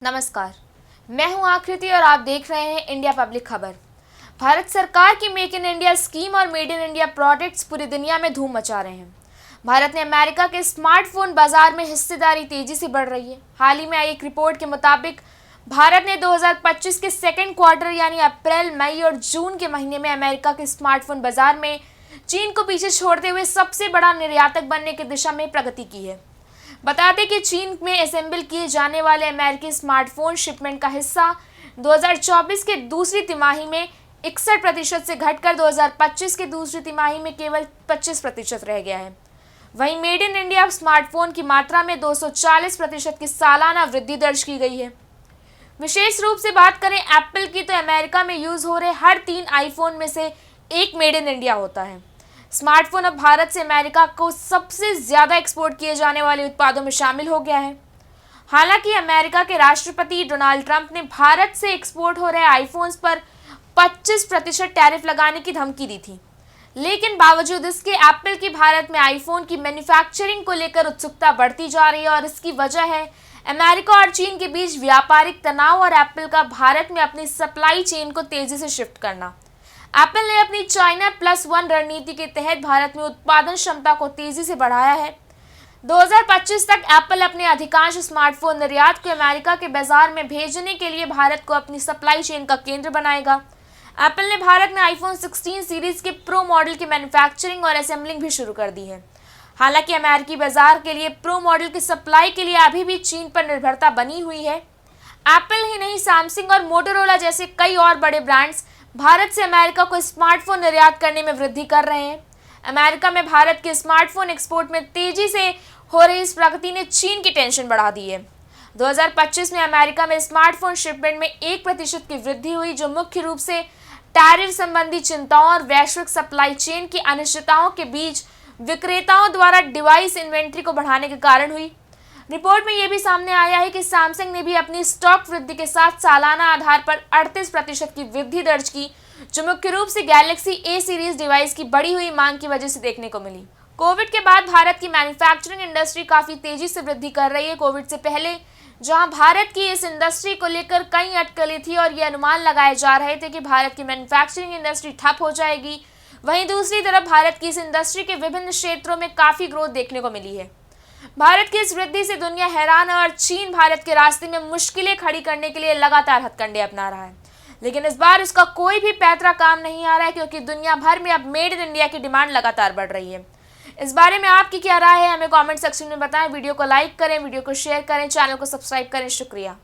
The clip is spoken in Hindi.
नमस्कार, मैं हूं आकृति और आप देख रहे हैं इंडिया पब्लिक खबर। भारत सरकार की मेक इन इंडिया स्कीम और मेड इन इंडिया प्रोडक्ट्स पूरी दुनिया में धूम मचा रहे हैं। भारत ने अमेरिका के स्मार्टफोन बाजार में हिस्सेदारी तेजी से बढ़ रही है। हाल ही में आई एक रिपोर्ट के मुताबिक भारत ने 2025 के सेकेंड क्वार्टर यानी अप्रैल, मई और जून के महीने में अमेरिका के स्मार्टफोन बाजार में चीन को पीछे छोड़ते हुए सबसे बड़ा निर्यातक बनने की दिशा में प्रगति की है। बता दें कि चीन में असेंबल किए जाने वाले अमेरिकी स्मार्टफोन शिपमेंट का हिस्सा 2024 के दूसरी तिमाही में 61% से घटकर 2025 के दूसरी तिमाही में केवल 25% रह गया है। वहीं मेड इन इंडिया स्मार्टफोन की मात्रा में 240% की सालाना वृद्धि दर्ज की गई है। विशेष रूप से बात करें एप्पल की, तो अमेरिका में यूज हो रहे हर 3 आईफोन में से एक मेड इन इंडिया होता है। स्मार्टफोन अब भारत से अमेरिका को सबसे ज्यादा एक्सपोर्ट किए जाने वाले उत्पादों में शामिल हो गया है। हालांकि अमेरिका के राष्ट्रपति डोनाल्ड ट्रंप ने भारत से एक्सपोर्ट हो रहे आईफोन्स पर 25% टैरिफ लगाने की धमकी दी थी, लेकिन बावजूद इसके एप्पल की भारत में आईफोन की मैन्युफैक्चरिंग को लेकर उत्सुकता बढ़ती जा रही है और इसकी वजह है अमेरिका और चीन के बीच व्यापारिक तनाव और एप्पल का भारत में अपनी सप्लाई चेन को तेजी से शिफ्ट करना। एप्पल ने अपनी चाइना प्लस वन रणनीति के तहत भारत में उत्पादन क्षमता को तेजी से बढ़ाया है। 2025 तक एप्पल अपने अधिकांश स्मार्टफोन निर्यात को अमेरिका के बाजार में भेजने के लिए भारत को अपनी सप्लाई चेन का केंद्र बनाएगा। एप्पल ने भारत में आईफोन 16 सीरीज के प्रो मॉडल की मैन्युफैक्चरिंग और असेंबलिंग भी शुरू कर दी है। हालांकि अमेरिकी बाजार के लिए प्रो मॉडल की सप्लाई के लिए अभी भी चीन पर निर्भरता बनी हुई है। एप्पल ही नहीं, सैमसंग और मोटोरोला जैसे कई और बड़े ब्रांड्स भारत से अमेरिका को स्मार्टफोन निर्यात करने में वृद्धि कर रहे हैं। अमेरिका में भारत के स्मार्टफोन एक्सपोर्ट में तेजी से हो रही इस प्रगति ने चीन की टेंशन बढ़ा दी है। 2025 में अमेरिका में स्मार्टफोन शिपमेंट में 1% की वृद्धि हुई, जो मुख्य रूप से टैरिफ संबंधी चिंताओं और वैश्विक सप्लाई चेन की अनिश्चितताओं के बीच विक्रेताओं द्वारा डिवाइस इन्वेंट्री को बढ़ाने के कारण हुई। रिपोर्ट में यह भी सामने आया है कि सैमसंग ने भी अपनी स्टॉक वृद्धि के साथ सालाना आधार पर 38% की वृद्धि दर्ज की, जो मुख्य रूप से गैलेक्सी ए सीरीज डिवाइस की बढ़ी हुई मांग की वजह से देखने को मिली। कोविड के बाद भारत की मैन्युफैक्चरिंग इंडस्ट्री काफी तेजी से वृद्धि कर रही है। कोविड से पहले जहां भारत की इस इंडस्ट्री को लेकर कई अटकलें थी और ये अनुमान लगाए जा रहे थे कि भारत की मैन्युफैक्चरिंग इंडस्ट्री ठप हो जाएगी, वहीं दूसरी तरफ भारत की इस इंडस्ट्री के विभिन्न क्षेत्रों में काफी ग्रोथ देखने को मिली है। भारत की इस वृद्धि से दुनिया हैरान है और चीन भारत के रास्ते में मुश्किलें खड़ी करने के लिए लगातार हथकंडे अपना रहा है, लेकिन इस बार इसका कोई भी पैतरा काम नहीं आ रहा है, क्योंकि दुनिया भर में अब मेड इन इंडिया की डिमांड लगातार बढ़ रही है। इस बारे में आपकी क्या राय है, हमें कमेंट सेक्शन में बताएं। वीडियो को लाइक करें, वीडियो को शेयर करें, चैनल को सब्सक्राइब करें। शुक्रिया।